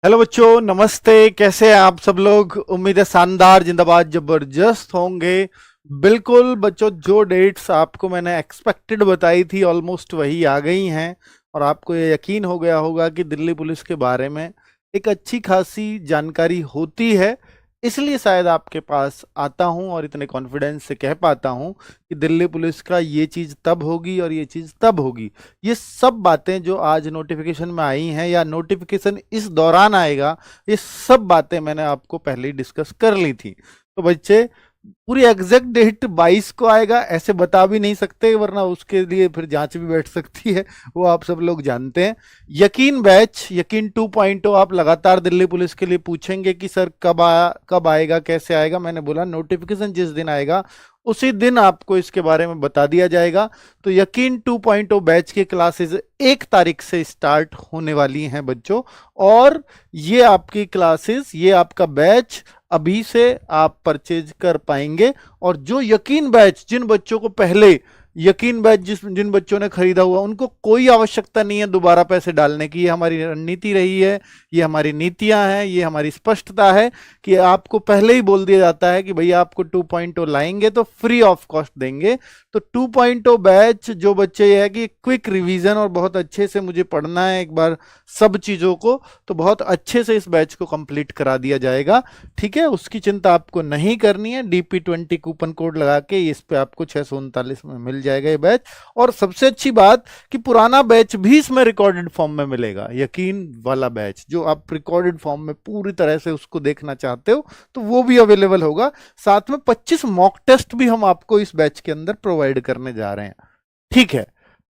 Hello बच्चों, नमस्ते। कैसे हैं आप सब लोग? उम्मीद है शानदार, जिंदाबाद, जबरदस्त होंगे। बिल्कुल बच्चों, जो डेट्स आपको मैंने एक्सपेक्टेड बताई थी ऑलमोस्ट वही आ गई हैं। और आपको ये यकीन हो गया होगा कि दिल्ली पुलिस के बारे में एक अच्छी खासी जानकारी होती है। इसलिए शायद आपके पास आता हूं और इतने कॉन्फिडेंस से कह पाता हूं कि दिल्ली पुलिस का ये चीज़ तब होगी और ये चीज़ तब होगी। ये सब बातें जो आज नोटिफिकेशन में आई हैं या नोटिफिकेशन इस दौरान आएगा, ये सब बातें मैंने आपको पहले ही डिस्कस कर ली थी। तो बच्चे, पूरी एग्जैक्ट डेट 22 को आएगा ऐसे बता भी नहीं सकते, वरना उसके लिए फिर जांच भी बैठ सकती है, वो आप सब लोग जानते हैं। यकीन बैच, यकीन 2.0 आप लगातार दिल्ली पुलिस के लिए पूछेंगे कि सर कब आएगा, कैसे आएगा। मैंने बोला नोटिफिकेशन जिस दिन आएगा उसी दिन आपको इसके बारे में बता दिया जाएगा। तो यकीन 2.0 बैच की क्लासेस 1 तारीख से स्टार्ट होने वाली हैं बच्चों। और ये आपकी क्लासेस, ये आपका बैच अभी से आप परचेज कर पाएंगे। और जो यकीन बैच, जिन बच्चों को पहले यकीन बैच जिन बच्चों ने खरीदा हुआ, उनको कोई आवश्यकता नहीं है दोबारा पैसे डालने की। ये हमारी रणनीति रही है, ये हमारी नीतियां हैं, ये हमारी स्पष्टता है कि आपको पहले ही बोल दिया जाता है कि भैया आपको 2.0 लाएंगे तो फ्री ऑफ कॉस्ट देंगे। तो 2.0 बैच जो बच्चे ये है कि क्विक रिवीजन और बहुत अच्छे से मुझे पढ़ना है एक बार सब चीजों को, तो बहुत अच्छे से इस बैच को कंप्लीट करा दिया जाएगा। ठीक है, उसकी चिंता आपको नहीं करनी है। DP20 कूपन कोड लगा के इस पे आपको 639 में मिल जाएगा ये बैच। और सबसे अच्छी बात कि पुराना बैच भी इसमें रिकॉर्डेड फॉर्म में मिलेगा। यकीन वाला बैच जो आप रिकॉर्डेड फॉर्म में पूरी तरह से उसको देखना चाहते हो तो वो भी अवेलेबल होगा। साथ में 25 मॉक टेस्ट भी हम आपको इस बैच के अंदर प्रोवाइड करने जा रहे हैं। ठीक है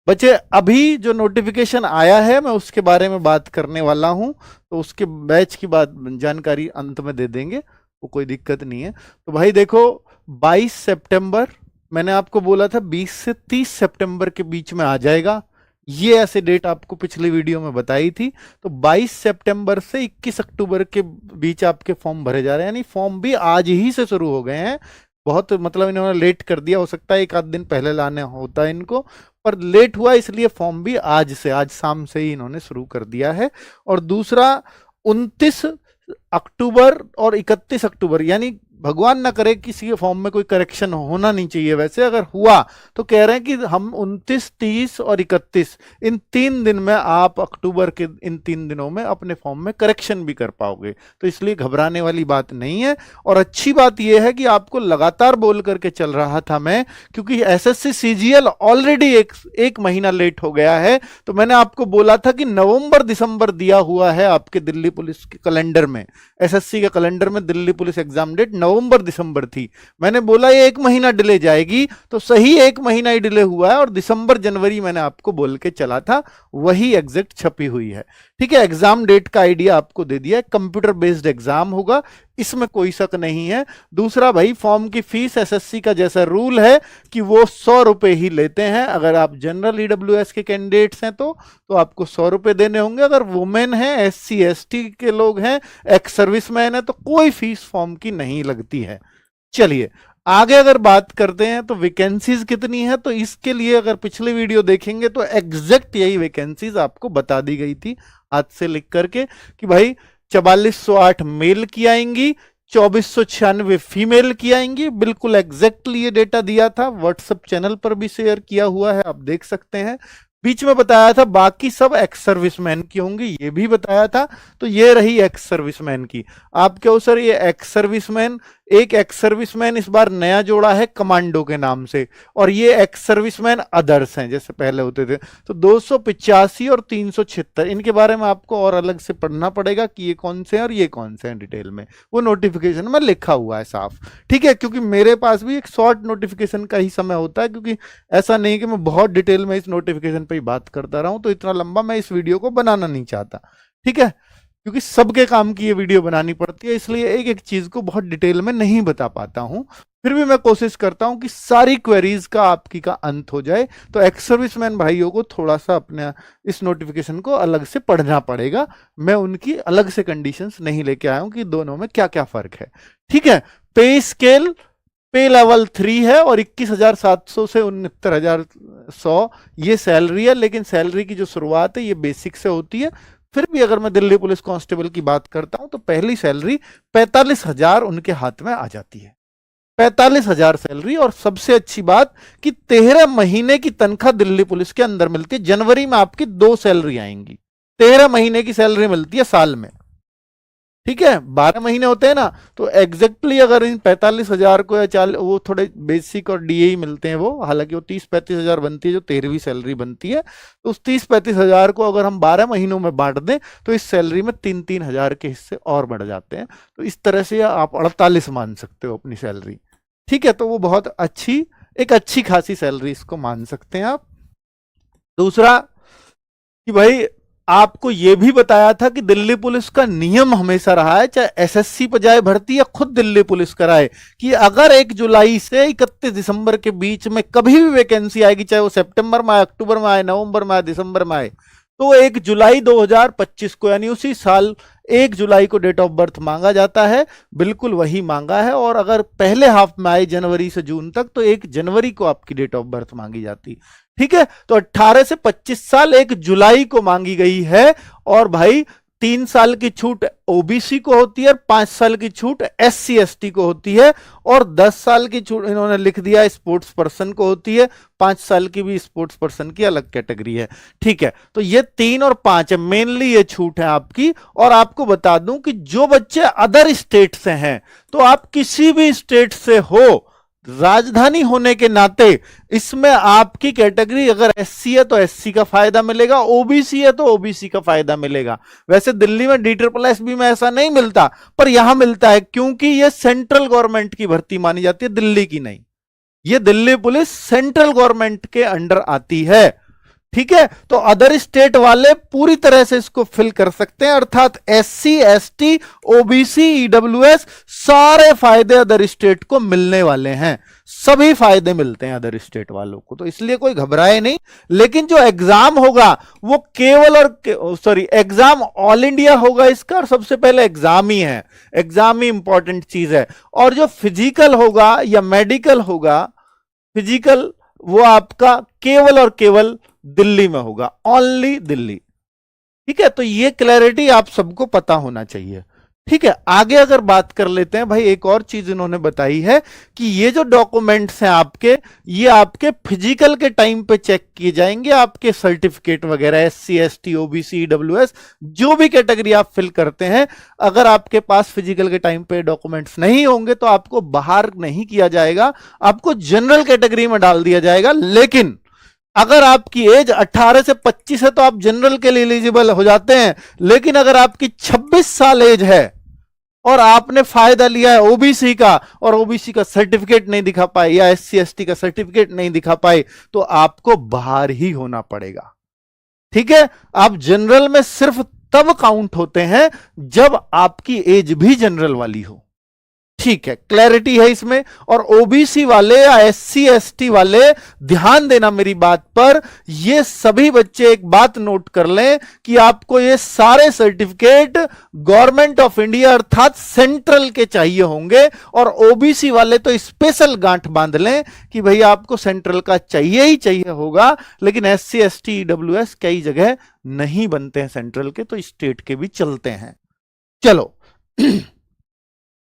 बच्चे, अभी जो नोटिफिकेशन आया है मैं उसके बारे में बात करने वाला हूं, तो उसके बैच की बात जानकारी अंत में दे देंगे, वो कोई दिक्कत नहीं है। तो भाई देखो, 22 सितंबर मैंने आपको बोला था 20 से 30 सितंबर के बीच में आ जाएगा। ये ऐसे डेट आपको पिछली वीडियो में बताई थी। तो 22 सितंबर से 21 अक्टूबर के बीच आपके फॉर्म भरे जा रहे हैं, यानी फॉर्म भी आज ही से शुरू हो गए हैं। बहुत मतलब इन्होंने लेट कर दिया, हो सकता है एक आध दिन पहले लाने होता है इनको, पर लेट हुआ इसलिए फॉर्म भी आज से, आज शाम से ही इन्होंने शुरू कर दिया है। और दूसरा 29 अक्टूबर और 31 अक्टूबर, यानी भगवान ना करे किसी के फॉर्म में कोई करेक्शन होना नहीं चाहिए, वैसे अगर हुआ तो कह रहे हैं कि हम 29, 30 और 31 इन 3 दिन में आप अक्टूबर के इन 3 दिनों में अपने फॉर्म में करेक्शन भी कर पाओगे। तो इसलिए घबराने वाली बात नहीं है। और अच्छी बात यह है कि आपको लगातार बोल करके चल रहा था मैं, क्योंकि SSC CGL ऑलरेडी एक महीना लेट हो गया है। तो मैंने आपको बोला था कि नवंबर दिसंबर दिया हुआ है आपके दिल्ली पुलिस के कैलेंडर में, SSC के कैलेंडर में दिल्ली पुलिस एग्जाम डेट नवंबर दिसंबर थी। मैंने बोला ये 1 महीना डिले जाएगी, तो सही 1 महीना ही डिले हुआ है। और दिसंबर जनवरी मैंने आपको बोल के चला था, वही एग्जैक्ट छपी हुई है। ठीक है, एग्जाम डेट का आइडिया आपको दे दिया है, कंप्यूटर बेस्ड एग्जाम होगा, इसमें कोई शक नहीं है। दूसरा भाई, फॉर्म की फीस SSC का जैसा रूल है कि वो 100 रुपए ही लेते हैं। अगर आप जनरल EWS के कैंडिडेट्स हैं तो आपको 100 रुपए देने होंगे। अगर वुमेन है, SC ST के लोग हैं, एक्स सर्विसमैन है, तो कोई फीस फॉर्म की नहीं लगती है। चलिए आगे अगर बात करते हैं तो वैकेंसीज कितनी है, तो इसके लिए अगर पिछली वीडियो देखेंगे तो एग्जैक्ट यही वैकेंसीज आपको बता दी गई थी हाथ से लिख करके कि भाई 4408 मेल की आएंगी, 2496 फीमेल की आएंगी। बिल्कुल एग्जैक्टली ये डेटा दिया था, व्हाट्सएप चैनल पर भी शेयर किया हुआ है, आप देख सकते हैं। बीच में बताया था बाकी सब एक्स सर्विसमैन की होंगी, ये भी बताया था। तो ये रही एक्स सर्विसमैन की। आप क्या हो सर, ये एक्स सर्विसमैन, एक एक्स सर्विसमैन इस बार नया जोड़ा है कमांडो के नाम से, और ये एक्स सर्विसमैन अदर्स हैं जैसे पहले होते थे। तो 285 और 376 इनके बारे में आपको और अलग से पढ़ना पड़ेगा कि ये कौन से हैं और ये कौन से हैं डिटेल में, वो नोटिफिकेशन में लिखा हुआ है साफ। ठीक है, क्योंकि मेरे पास भी एक शॉर्ट नोटिफिकेशन का ही समय होता है, क्योंकि ऐसा नहीं कि मैं बहुत डिटेल में इस नोटिफिकेशन पे ही बात करता रहूं, तो इतना लंबा मैं इस वीडियो को बनाना नहीं चाहता। ठीक है, क्योंकि सबके काम की ये वीडियो बनानी पड़ती है, इसलिए एक एक चीज को बहुत डिटेल में नहीं बता पाता हूं। फिर भी मैं कोशिश करता हूं कि सारी क्वेरीज का आपकी का अंत हो जाए। तो एक्स सर्विसमैन भाइयों को थोड़ा सा अपने इस नोटिफिकेशन को अलग से पढ़ना पड़ेगा। मैं उनकी अलग से कंडीशंस नहीं लेके आया हूं कि दोनों में क्या क्या फर्क है। ठीक है, पे स्केल पे लेवल 3 है और 21,700 से 69,100 ये सैलरी है। लेकिन सैलरी की जो शुरुआत है ये बेसिक से होती है, फिर भी अगर मैं दिल्ली पुलिस कांस्टेबल की बात करता हूं तो पहली सैलरी 45,000 उनके हाथ में आ जाती है। 45,000 सैलरी, और सबसे अच्छी बात कि 13 महीने की तनख्वाह दिल्ली पुलिस के अंदर मिलती है। जनवरी में आपकी 2 सैलरी आएंगी, 13 महीने की सैलरी मिलती है साल में। ठीक है, 12 महीने होते हैं ना, तो एग्जैक्टली अगर इन 45,000 को या वो थोड़े बेसिक और डीए ही मिलते हैं वो, हालांकि वो 30-35,000 बनती है जो 13वीं सैलरी बनती है, तो उस 30-35,000 को अगर हम 12 महीनों में बांट दें तो इस सैलरी में 3-3 हजार के हिस्से और बढ़ जाते हैं। तो इस तरह से आप 48 मान सकते हो अपनी सैलरी। ठीक है, तो वो बहुत अच्छी, एक अच्छी खासी सैलरी इसको मान सकते हैं आप। दूसरा कि भाई आपको यह भी बताया था कि दिल्ली पुलिस का नियम हमेशा रहा है, चाहे एसएससी पर जाए भर्ती या खुद दिल्ली पुलिस कराए, कि अगर 1 जुलाई से 31 दिसंबर के बीच में कभी भी वैकेंसी आएगी, चाहे वो सितंबर में आए, अक्टूबर में आए, नवंबर में आए, दिसंबर में आए, तो 1 जुलाई 2025 को, यानी उसी साल 1 जुलाई को डेट ऑफ बर्थ मांगा जाता है, बिल्कुल वही मांगा है। और अगर पहले हाफ में आए जनवरी से जून तक तो 1 जनवरी को आपकी डेट ऑफ बर्थ मांगी जाती। ठीक है, तो 18 से 25 साल 1 जुलाई को मांगी गई है। और भाई 3 साल की छूट ओबीसी को होती है, 5 साल की छूट एससी एसटी को होती है, और 10 साल की छूट इन्होंने लिख दिया स्पोर्ट्स पर्सन को होती है। 5 साल की भी स्पोर्ट्स पर्सन की अलग कैटेगरी है। ठीक है, तो ये 3 और 5 है, मेनली ये छूट है आपकी। और आपको बता दूं कि जो बच्चे अदर स्टेट से हैं, तो आप किसी भी स्टेट से हो, राजधानी होने के नाते इसमें आपकी कैटेगरी अगर एससी है तो एससी का फायदा मिलेगा, ओबीसी है तो ओबीसी का फायदा मिलेगा। वैसे दिल्ली में DSSB में ऐसा नहीं मिलता, पर यहां मिलता है, क्योंकि यह सेंट्रल गवर्नमेंट की भर्ती मानी जाती है, दिल्ली की नहीं। यह दिल्ली पुलिस सेंट्रल गवर्नमेंट के अंडर आती है। ठीक है, तो अदर स्टेट वाले पूरी तरह से इसको फिल कर सकते हैं, अर्थात एससी एसटी ओबीसी ईडब्ल्यूएस सारे फायदे अदर स्टेट को मिलने वाले हैं, सभी फायदे मिलते हैं अदर स्टेट वालों को, तो इसलिए कोई घबराए नहीं। लेकिन जो एग्जाम होगा वो केवल और एग्जाम ऑल इंडिया होगा इसका, और सबसे पहले एग्जाम ही है, एग्जाम ही इंपॉर्टेंट चीज है। और जो फिजिकल होगा या मेडिकल होगा, फिजिकल वो आपका केवल और केवल दिल्ली में होगा, ओनली दिल्ली। ठीक है, तो ये क्लैरिटी आप सबको पता होना चाहिए। ठीक है, आगे अगर बात कर लेते हैं, भाई एक और चीज इन्होंने बताई है कि ये जो डॉक्यूमेंट्स हैं आपके, ये आपके फिजिकल के टाइम पे चेक किए जाएंगे, आपके सर्टिफिकेट वगैरह एससी एसटी ओबीसी ईडब्ल्यूएस जो भी कैटेगरी आप फिल करते हैं, अगर आपके पास फिजिकल के टाइम पे डॉक्यूमेंट्स नहीं होंगे तो आपको बाहर नहीं किया जाएगा, आपको जनरल कैटेगरी में डाल दिया जाएगा। लेकिन अगर आपकी एज 18 से 25 है तो आप जनरल के लिए एलिजिबल हो जाते हैं। लेकिन अगर आपकी 26 साल एज है और आपने फायदा लिया है ओबीसी का, और ओबीसी का सर्टिफिकेट नहीं दिखा पाए या एससी एसटी का सर्टिफिकेट नहीं दिखा पाए, तो आपको बाहर ही होना पड़ेगा। ठीक है, आप जनरल में सिर्फ तब काउंट होते हैं जब आपकी एज भी जनरल वाली हो। ठीक है, क्लैरिटी है इसमें। और ओबीसी वाले या एससी एसटी वाले ध्यान देना मेरी बात पर, ये सभी बच्चे एक बात नोट कर लें कि आपको ये सारे सर्टिफिकेट गवर्नमेंट ऑफ इंडिया अर्थात सेंट्रल के चाहिए होंगे। और ओबीसी वाले तो स्पेशल गांठ बांध लें कि भाई आपको सेंट्रल का चाहिए ही चाहिए होगा, लेकिन एससी एसटी ईडब्ल्यूएस कई जगह नहीं बनते हैं सेंट्रल के, तो स्टेट के भी चलते हैं। चलो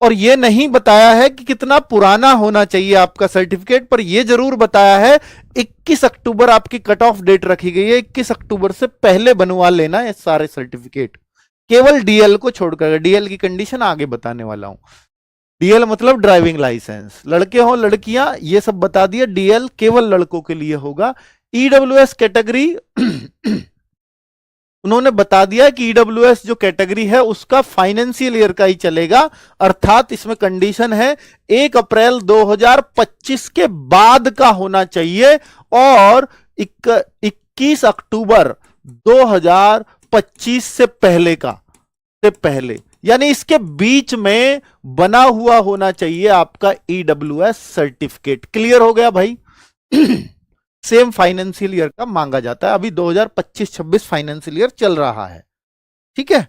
और ये नहीं बताया है कि कितना पुराना होना चाहिए आपका सर्टिफिकेट, पर यह जरूर बताया है 21 अक्टूबर आपकी कट ऑफ डेट रखी गई है, 21 अक्टूबर से पहले बनवा लेना ये सारे सर्टिफिकेट, केवल डीएल को छोड़कर। डीएल की कंडीशन आगे बताने वाला हूं। डीएल मतलब ड्राइविंग लाइसेंस, लड़के हो लड़कियां ये सब बता दिया, डीएल केवल लड़कों के लिए होगा। ईडब्ल्यूएस कैटेगरी उन्होंने बता दिया कि ईडब्ल्यूएस जो कैटेगरी है उसका फाइनेंशियल ईयर का ही चलेगा, अर्थात इसमें कंडीशन है 1 अप्रैल 2025 के बाद का होना चाहिए और 21 अक्टूबर 2025 से पहले का, से पहले, यानी इसके बीच में बना हुआ होना चाहिए आपका ईडब्ल्यूएस सर्टिफिकेट। क्लियर हो गया भाई? सेम फाइनेंशियल ईयर का मांगा जाता है, अभी 2025-26 फाइनेंशियल ईयर चल रहा है। ठीक है,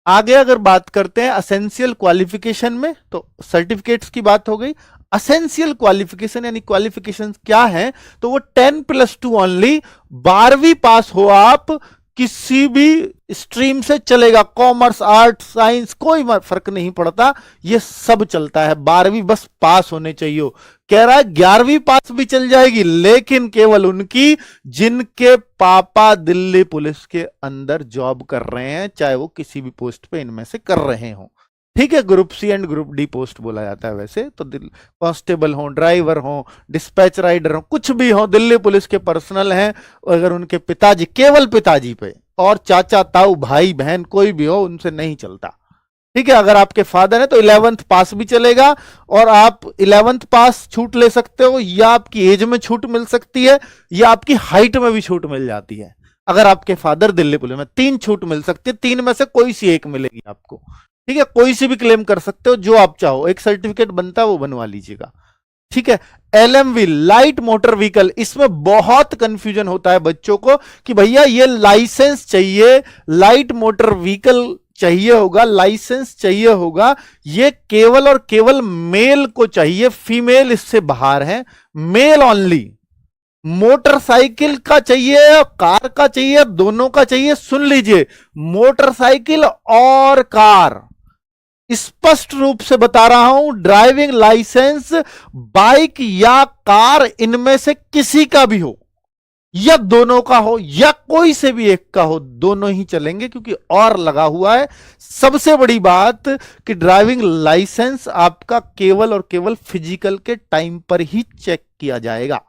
आगे अगर बात करते हैं असेंशियल क्वालिफिकेशन में, तो सर्टिफिकेट्स की बात हो गई। असेंशियल क्वालिफिकेशन यानी क्वालिफिकेशन क्या है, तो वो 10+2 ओनली, 12वीं पास हो आप किसी भी स्ट्रीम से चलेगा, कॉमर्स, आर्ट, साइंस, कोई फर्क नहीं पड़ता, ये सब चलता है। 12वीं बस पास होने चाहिए। कह रहा है 11वीं पास भी चल जाएगी, लेकिन केवल उनकी जिनके पापा दिल्ली पुलिस के अंदर जॉब कर रहे हैं, चाहे वो किसी भी पोस्ट पे इनमें से कर रहे हो। ठीक है, group C and group D post बोला जाता है वैसे तो। कांस्टेबल हो, ड्राइवर हो, डिस्पैच राइडर हो, कुछ भी हो, दिल्ली पुलिस के पर्सनल हैं। अगर उनके पिताजी, केवल पिताजी पे, और चाचा ताऊ भाई बहन कोई भी हो, उनसे नहीं चलता। ठीक है, अगर आपके फादर है तो 11th पास भी चलेगा, और आप 11th पास छूट ले सकते हो, या आपकी एज में छूट मिल सकती है, या आपकी हाइट में भी छूट मिल जाती है। अगर आपके फादर दिल्ली पुलिस में, 3 छूट मिल सकती है, 3 में से कोई सी एक मिलेगी आपको। ठीक है, कोई सी भी क्लेम कर सकते हो, जो आप चाहो। एक सर्टिफिकेट बनता है वो बनवा लीजिएगा। ठीक है, LMV लाइट मोटर व्हीकल, इसमें बहुत कंफ्यूजन होता है बच्चों को कि भैया ये लाइसेंस चाहिए, लाइट मोटर व्हीकल चाहिए होगा, लाइसेंस चाहिए होगा। ये केवल और केवल मेल को चाहिए, फीमेल इससे बाहर है, मेल ओनली। मोटरसाइकिल का चाहिए, कार का चाहिए, दोनों का चाहिए। सुन लीजिए, मोटरसाइकिल और कार, स्पष्ट रूप से बता रहा हूं, ड्राइविंग लाइसेंस बाइक या कार इनमें से किसी का भी हो, या दोनों का हो, या कोई से भी एक का हो, दोनों ही चलेंगे, क्योंकि और लगा हुआ है। सबसे बड़ी बात कि ड्राइविंग लाइसेंस आपका केवल और केवल फिजिकल के टाइम पर ही चेक किया जाएगा।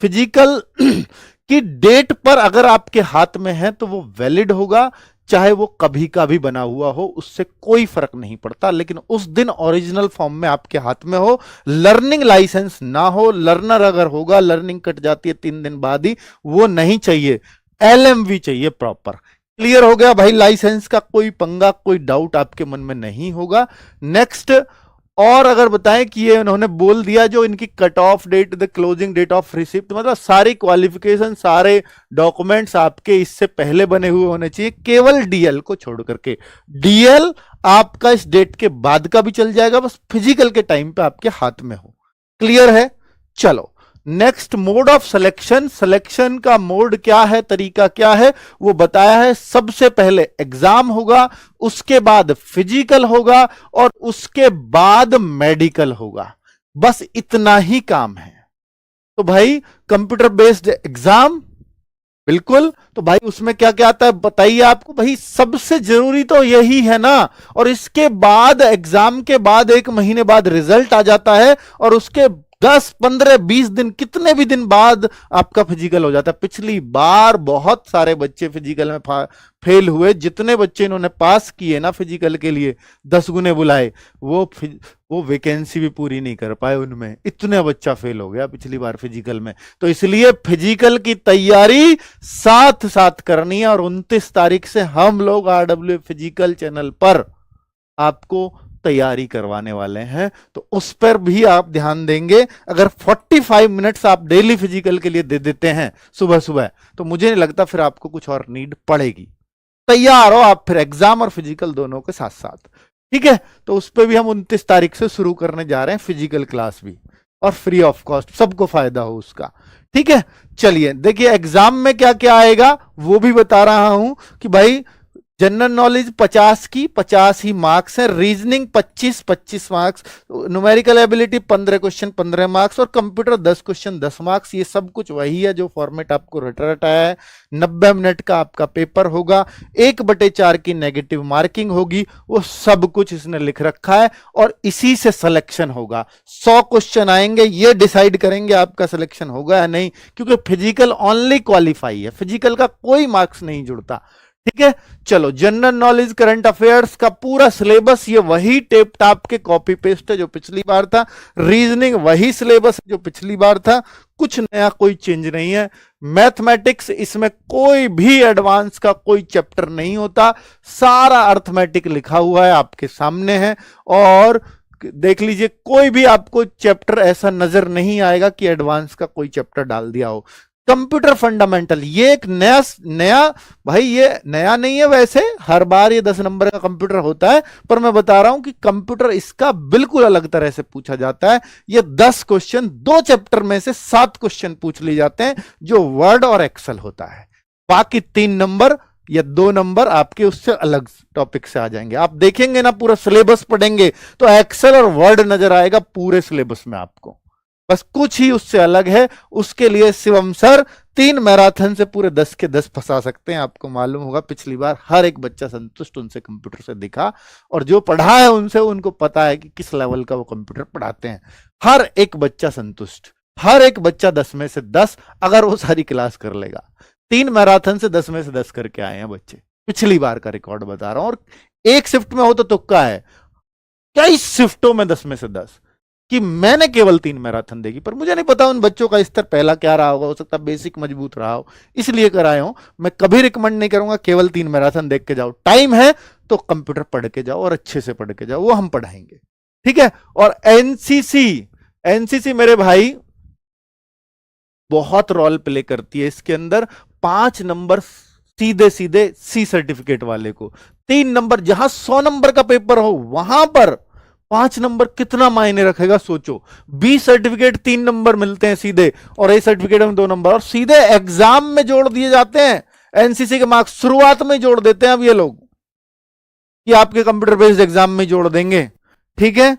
फिजिकल की डेट पर अगर आपके हाथ में है तो वो वैलिड होगा, चाहे वो कभी का भी बना हुआ हो, उससे कोई फर्क नहीं पड़ता। लेकिन उस दिन ओरिजिनल फॉर्म में आपके हाथ में हो, लर्निंग लाइसेंस ना हो। लर्नर अगर होगा, लर्निंग कट जाती है 3 दिन बाद ही, वो नहीं चाहिए। LMV चाहिए प्रॉपर। क्लियर हो गया भाई? लाइसेंस का कोई पंगा, कोई डाउट आपके मन में नहीं होगा। नेक्स्ट, और अगर बताएं कि ये उन्होंने बोल दिया जो इनकी cut off date, the closing date of receipt, मतलब सारी क्वालिफिकेशन, सारे डॉक्यूमेंट्स आपके इससे पहले बने हुए होने चाहिए, केवल DL को छोड़ करके। DL आपका इस डेट के बाद का भी चल जाएगा, बस फिजिकल के टाइम पे आपके हाथ में हो। क्लियर है? चलो next, mode of selection. Selection का मोड क्या है, तरीका क्या है, वो बताया है। सबसे पहले एग्जाम होगा, उसके बाद फिजिकल होगा, और उसके बाद मेडिकल होगा। बस इतना ही काम है। तो भाई कंप्यूटर बेस्ड एग्जाम, बिल्कुल। तो भाई उसमें क्या क्या आता है बताइए आपको। भाई सबसे जरूरी तो यही है ना, और इसके बाद एग्जाम के बाद 1 महीने बाद रिजल्ट आ जाता है, और उसके 10, 15, 20 दिन, कितने भी दिन बाद आपका फिजिकल हो जाता है। पिछली बार बहुत सारे बच्चे फिजिकल में फेल हुए। जितने बच्चे इन्होंने पास किए ना फिजिकल के लिए, 10 गुने बुलाए, वो वैकेंसी भी पूरी नहीं कर पाए उनमें, इतने बच्चा फेल हो गया पिछली बार फिजिकल में। तो इसलिए फिजिकल की तैयारी साथ साथ करनी है, और 29 तारीख से हम लोग RW फिजिकल चैनल पर आपको तैयारी करवाने वाले हैं, तो उस पर भी आप ध्यान देंगे। अगर 45 मिनट्स आप डेली फिजिकल के लिए दे देते हैं सुबह सुबह, तो मुझे नहीं लगता फिर आपको कुछ और नीड पड़ेगी। तैयार हो आप फिर एग्जाम और फिजिकल दोनों के साथ साथ। ठीक है, तो उस पर भी हम 29 तारीख से शुरू करने जा रहे हैं फिजिकल क्लास भी, और फ्री ऑफ कॉस्ट, सबको फायदा हो उसका। ठीक है, चलिए देखिए एग्जाम में क्या क्या आएगा वो भी बता रहा हूं कि भाई जनरल नॉलेज 50 की 50 ही मार्क्स है, reasoning 25 marks, numerical ability 15 question 15 marks, और कंप्यूटर 10 क्वेश्चन 10 मार्क्स। ये सब कुछ वही है जो फॉर्मेट आपको रटाया है। 90 मिनट का आपका पेपर होगा, 1/4 की नेगेटिव मार्किंग होगी, वो सब कुछ इसने लिख रखा है, और इसी से सिलेक्शन होगा। 100 क्वेश्चन आएंगे, ये डिसाइड करेंगे आपका सिलेक्शन होगा या नहीं, क्योंकि फिजिकल ओनली क्वालिफाई है, फिजिकल का कोई मार्क्स नहीं जुड़ता। ठीक है, चलो जनरल नॉलेज, करंट अफेयर्स का पूरा सिलेबस ये वही टेप टाप के कॉपी पेस्ट है जो पिछली बार था। रीजनिंग वही सिलेबस है जो पिछली बार था, कुछ नया कोई चेंज नहीं है। मैथमेटिक्स, इसमें कोई भी एडवांस का कोई चैप्टर नहीं होता, सारा अर्थमेटिक लिखा हुआ है आपके सामने है। और देख लीजिए, कोई भी आपको चैप्टर ऐसा नजर नहीं आएगा कि एडवांस का कोई चैप्टर डाल दिया हो। कंप्यूटर फंडामेंटल, ये एक नया भाई, ये नया नहीं है, वैसे हर बार ये 10 नंबर का कंप्यूटर होता है, पर मैं बता रहा हूं कि कंप्यूटर इसका बिल्कुल अलग तरह से पूछा जाता है। ये 10 क्वेश्चन, 2 चैप्टर में से 7 क्वेश्चन पूछ लिए जाते हैं, जो वर्ड और एक्सेल होता है। बाकी 3 नंबर या 2 नंबर आपके उससे अलग टॉपिक से आ जाएंगे। आप देखेंगे ना पूरा सिलेबस पढ़ेंगे तो एक्सेल और वर्ड नजर आएगा पूरे सिलेबस में आपको, बस कुछ ही उससे अलग है। उसके लिए शिवम सर 3 मैराथन से पूरे 10 के 10 फंसा सकते हैं। आपको मालूम होगा पिछली बार हर एक बच्चा संतुष्ट उनसे कंप्यूटर से दिखा, और जो पढ़ा है उनसे उनको पता है कि किस लेवल का वो कंप्यूटर पढ़ाते हैं। हर एक बच्चा संतुष्ट, हर एक बच्चा 10 में से 10 अगर वो सारी क्लास कर लेगा। 3 मैराथन से 10 में से 10 करके आए हैं बच्चे, पिछली बार का रिकॉर्ड बता रहा हूं। और एक शिफ्ट में हो तो तुक्का है, कई शिफ्टों में 10 में से 10 कि मैंने केवल 3 मैराथन देखी, पर मुझे नहीं पता उन बच्चों का स्तर पहला क्या रहा होगा, हो सकता है बेसिक मजबूत रहा हो इसलिए कराए हो। मैं कभी रिकमेंड नहीं करूंगा केवल 3 मैराथन देख के जाओ, टाइम है तो कंप्यूटर पढ़ के जाओ और अच्छे से पढ़ के जाओ, वो हम पढ़ाएंगे, ठीक है। और एनसीसी, एनसीसी मेरे भाई बहुत रोल प्ले करती है इसके अंदर। 5 नंबर सीधे सीधे सी सर्टिफिकेट वाले को, 3 नंबर जहां 100 नंबर का पेपर हो वहां पर 5 नंबर कितना मायने रखेगा सोचो। बी सर्टिफिकेट 3 नंबर मिलते हैं सीधे, और ए सर्टिफिकेट में 2 नंबर, और सीधे एग्जाम में जोड़ दिए जाते हैं। एनसीसी के मार्क्स शुरुआत में जोड़ देते हैं अब ये लोग कि आपके कंप्यूटर बेस्ड एग्जाम में जोड़ देंगे, ठीक है।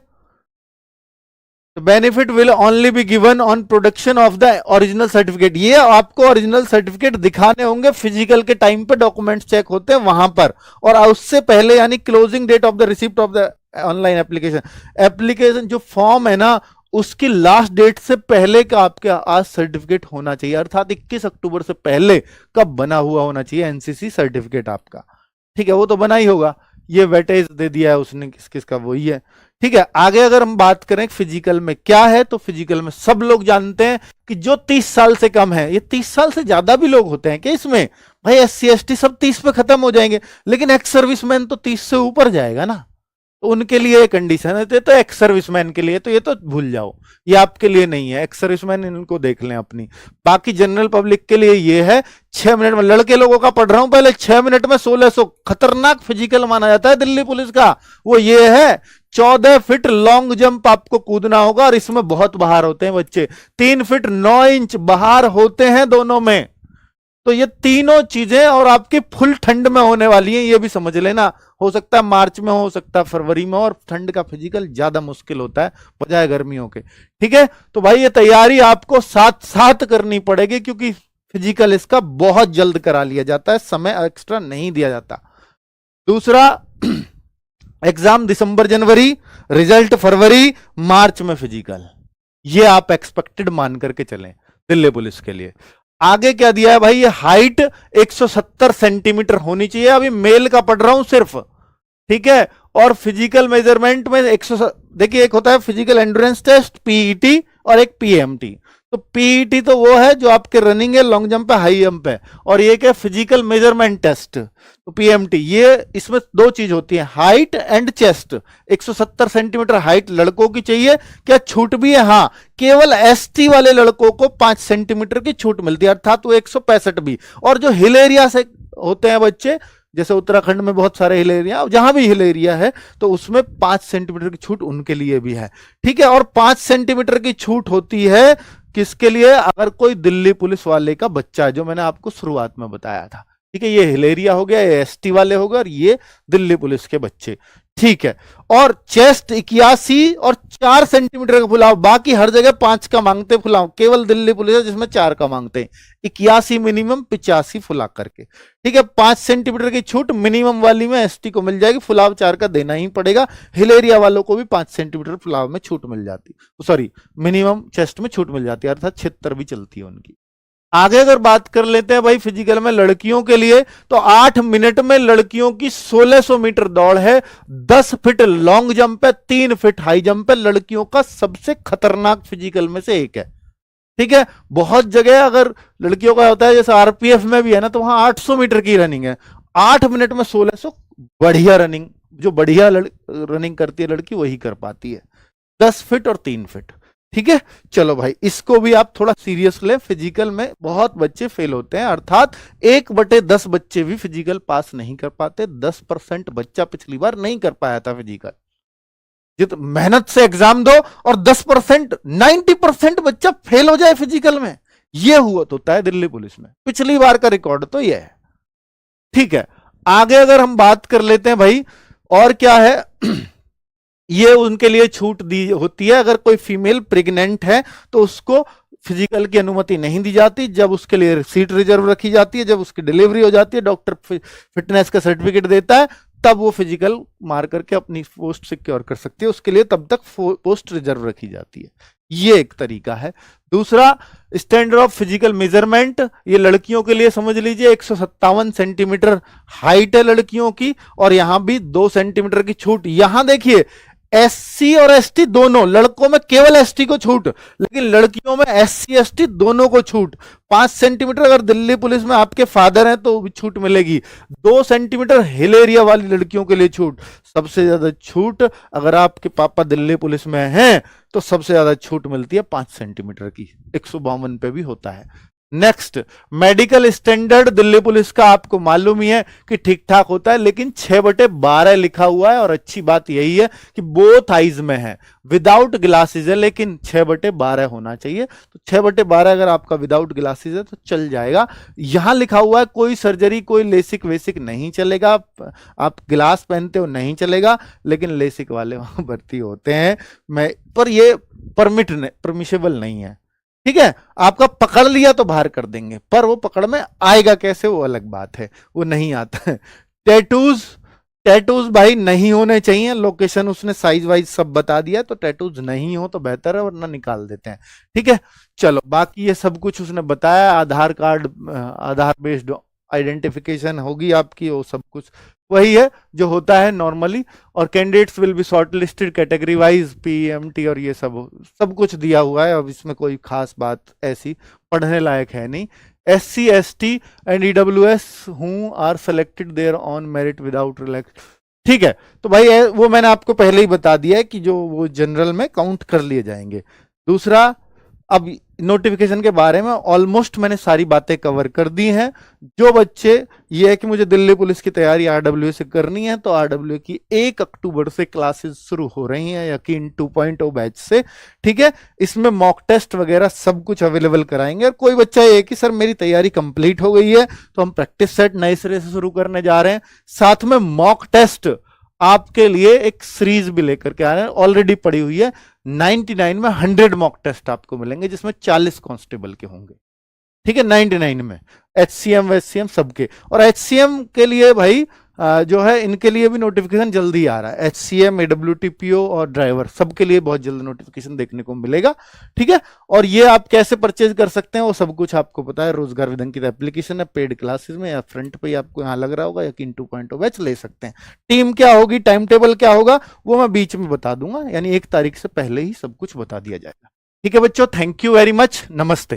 Benefit will only be given on production of the original certificate. ये आपको ओरिजिनल सर्टिफिकेट दिखाने होंगे फिजिकल के टाइम पे, डॉक्यूमेंट्स चेक होते हैं वहां पर, और उससे पहले यानी closing date of the receipt of the online application, application जो फॉर्म है ना उसकी लास्ट डेट से पहले का आपके आज सर्टिफिकेट होना चाहिए, अर्थात 21 अक्टूबर से पहले कब बना हुआ होना चाहिए एनसीसी सर्टिफिकेट आपका, ठीक है। वो तो बना ही होगा, ये वेटेज दे दिया है उसने किस किस का, वही है, ठीक है। आगे अगर हम बात करें फिजिकल में क्या है, तो फिजिकल में सब लोग जानते हैं कि जो 30 साल से कम है, ये 30 साल से ज्यादा भी लोग होते हैं कि इसमें भाई एससी एसटी सब 30 पे खत्म हो जाएंगे, लेकिन एक्स सर्विसमैन तो 30 से ऊपर जाएगा ना, तो उनके लिए कंडीशन है। तो एक्स सर्विसमैन के लिए तो ये तो भूल जाओ, ये आपके लिए नहीं है। एक्स सर्विसमैन इनको देख लें अपनी। बाकी जनरल पब्लिक के लिए ये है 6 मिनट में, लड़के लोगों का पढ़ रहा हूं पहले, 6 मिनट में 1600 खतरनाक फिजिकल माना जाता है दिल्ली पुलिस का, वो ये है 14 फीट लॉन्ग जंप आपको कूदना होगा, और इसमें बहुत बाहर होते हैं बच्चे, 3 फीट 9 इंच बाहर होते हैं दोनों में। तो ये तीनों चीजें और आपकी फुल ठंड में होने वाली हैं, ये भी समझ लेना। हो सकता है मार्च में, हो सकता है फरवरी में, और ठंड का फिजिकल ज्यादा मुश्किल होता है बजाय गर्मियों के, ठीक है। तो भाई ये तैयारी आपको साथ साथ करनी पड़ेगी, क्योंकि फिजिकल इसका बहुत जल्द करा लिया जाता है, समय एक्स्ट्रा नहीं दिया जाता। दूसरा, एग्जाम दिसंबर जनवरी, रिजल्ट फरवरी मार्च में फिजिकल, ये आप एक्सपेक्टेड मान करके चलें दिल्ली पुलिस के लिए। आगे क्या दिया है भाई, ये हाइट 170 सेंटीमीटर होनी चाहिए, अभी मेल का पढ़ रहा हूं सिर्फ, ठीक है। और फिजिकल मेजरमेंट में 100, देखिए एक होता है फिजिकल एंड्योरेंस टेस्ट पीईटी, और एक पीएमटी। तो पीईटी तो वो है जो आपके रनिंग है, लॉन्ग जंप है, हाई जंप है, और ये क्या फिजिकल मेजरमेंट टेस्ट, तो पीएमटी। ये इसमें 2 चीज होती है, height and chest. 170 centimetre height लड़कों की चाहिए, क्या छूट भी है, हाँ, केवल एसटी वाले लड़कों को 5 सेंटीमीटर की छूट मिलती है, अर्थात वो 165 भी। और जो हिल एरिया से होते हैं बच्चे, जैसे उत्तराखंड में बहुत सारे हिल एरिया, जहां भी हिल एरिया है तो उसमें 5 सेंटीमीटर की छूट उनके लिए भी है, ठीक है। और 5 सेंटीमीटर की छूट होती है किसके लिए, अगर कोई दिल्ली पुलिस वाले का बच्चा है, जो मैंने आपको शुरुआत में बताया था, ठीक है। ये हिल एरिया हो गया, ये एसटी वाले हो गए, और ये दिल्ली पुलिस के बच्चे, ठीक है। और चेस्ट 81 और 4 सेंटीमीटर का फुलाव, बाकी हर जगह 5 का मांगते फुलाव, केवल दिल्ली पुलिस है जिसमें 4 का मांगते हैं। 81 मिनिमम, 85 फुला करके, ठीक है। 5 सेंटीमीटर की छूट मिनिमम वाली में एसटी को मिल जाएगी, फुलाव 4 का देना ही पड़ेगा। हिल एरिया वालों को भी 5 सेंटीमीटर फुलाव में छूट मिल जाती, सॉरी मिनिमम चेस्ट में छूट मिल जाती है, अर्थात 76 भी चलती है उनकी। आगे अगर बात कर लेते हैं भाई फिजिकल में लड़कियों के लिए, तो 8 मिनट में लड़कियों की 1600 मीटर दौड़ है, 10 फीट लॉन्ग जंप है, 3 फीट हाई जंप है, लड़कियों का सबसे खतरनाक फिजिकल में से एक है, ठीक है। बहुत जगह अगर लड़कियों का होता है, जैसे आरपीएफ में भी है ना, तो वहां 800 मीटर की रनिंग है, 8 मिनट में 1600, बढ़िया रनिंग, जो बढ़िया रनिंग करती है लड़की वही कर पाती है, 10 फीट और 3 फीट, ठीक है। चलो भाई, इसको भी आप थोड़ा सीरियस ले, फिजिकल में बहुत बच्चे फेल होते हैं, अर्थात 1/10 बच्चे भी फिजिकल पास नहीं कर पाते। 10% बच्चा पिछली बार नहीं कर पाया था फिजिकल, जित मेहनत से एग्जाम दो और 10%, 90% बच्चा फेल हो जाए फिजिकल में, ये हुआ होता है दिल्ली पुलिस में, पिछली बार का रिकॉर्ड तो ये है। ठीक है, आगे अगर हम बात कर लेते हैं भाई, और क्या है, ये उनके लिए छूट दी होती है, अगर कोई फीमेल प्रेग्नेंट है तो उसको फिजिकल की अनुमति नहीं दी जाती, जब उसके लिए सीट रिजर्व रखी जाती है, जब उसकी डिलीवरी हो जाती है, डॉक्टर फिटनेस का सर्टिफिकेट देता है, तब वो फिजिकल मार करके अपनी पोस्ट सिक्योर कर सकती है, उसके लिए तब तक पोस्ट रिजर्व रखी जाती है। ये एक तरीका है। दूसरा, स्टैंडर्ड ऑफ फिजिकल मेजरमेंट, ये लड़कियों के लिए समझ लीजिए 157 सेंटीमीटर हाइट है लड़कियों की, और यहां भी 2 सेंटीमीटर की छूट। यहां देखिए एससी और एसटी दोनों, लड़कों में केवल एसटी को छूट, लेकिन लड़कियों में एससी एसटी दोनों को छूट। 5 सेंटीमीटर अगर दिल्ली पुलिस में आपके फादर हैं तो भी छूट मिलेगी। 2 सेंटीमीटर हिल एरिया वाली लड़कियों के लिए छूट। सबसे ज्यादा छूट अगर आपके पापा दिल्ली पुलिस में हैं तो सबसे ज्यादा छूट मिलती है 5 सेंटीमीटर की, 152 पे भी होता है। Next, medical standard Delhi police का आपको मालूम ही है कि ठीक ठाक होता है, लेकिन 6/12 लिखा हुआ है, और अच्छी बात यही है कि बोथ आइज में है, विदाउट ग्लासेस है, लेकिन 6/12 होना चाहिए। तो 6/12 अगर आपका विदाउट ग्लासेस है तो चल जाएगा। यहां लिखा हुआ है कोई सर्जरी, कोई लेसिक वेसिक नहीं चलेगा, आप ग्लास पहनते हो नहीं चलेगा, लेकिन लेसिक वाले वहां भर्ती होते हैं, पर ये परमिशेबल नहीं है। ठीक है, आपका पकड़ लिया तो बाहर कर देंगे, पर वो पकड़ में आएगा कैसे वो अलग बात है, वो नहीं आता है। टैटूज भाई नहीं होने चाहिए, लोकेशन उसने साइज वाइज सब बता दिया, तो टैटूज नहीं हो तो बेहतर है, वरना निकाल देते हैं। ठीक है, चलो बाकी ये सब कुछ उसने बताया, आधार कार्ड, आधार बेस्ड आइडेंटिफिकेशन होगी आपकी, वो सब कुछ वही है जो होता है नॉर्मली। और candidates will be short listed category wise, PMT और ये सब कुछ दिया हुआ है। अब इसमें कोई खास बात ऐसी पढ़ने लायक है नहीं। SC ST and EWS who are selected there on merit without relax. ठीक है, तो भाई वो मैंने आपको पहले ही बता दिया है कि जो वो जनरल में काउंट कर लिए जाएंगे। दूसरा, अब नोटिफिकेशन के बारे में ऑलमोस्ट मैंने सारी बातें कवर कर दी हैं। जो बच्चे ये है कि मुझे दिल्ली पुलिस की तैयारी RWA से करनी है, तो RWA की 1 अक्टूबर से क्लासेस शुरू हो रही हैं, यकीन 2.0 बैच से। ठीक है, इसमें मॉक टेस्ट वगैरह सब कुछ अवेलेबल कराएंगे। और कोई बच्चा ये कि सर मेरी तैयारी कंप्लीट हो गई है, तो हम प्रैक्टिस सेट नए सिरे से शुरू करने जा रहे हैं, साथ में मॉक टेस्ट आपके लिए एक सीरीज भी लेकर के आ रहे हैं, ऑलरेडी पड़ी हुई है। 99 में 100 मॉक टेस्ट आपको मिलेंगे, जिसमें 40 कांस्टेबल के होंगे। ठीक है, 99 में HCM SCM सबके। और HCM के लिए भाई जो है इनके लिए भी नोटिफिकेशन जल्दी आ रहा है। HCM AWTPO और ड्राइवर सबके लिए बहुत जल्द नोटिफिकेशन देखने को मिलेगा। ठीक है, और ये आप कैसे परचेज कर सकते हैं वो सब कुछ आपको पता है। रोजगार विधन की एप्लीकेशन है, पेड क्लासेस में, या फ्रंट पे आपको यहाँ लग रहा होगा, यकीन 2.0 बैच ले सकते हैं। टीम क्या होगी, टाइम टेबल क्या होगा, वो मैं बीच में बता दूंगा, यानी 1 तारीख से पहले ही सब कुछ बता दिया जाएगा। ठीक है बच्चों, थैंक यू वेरी मच, नमस्ते।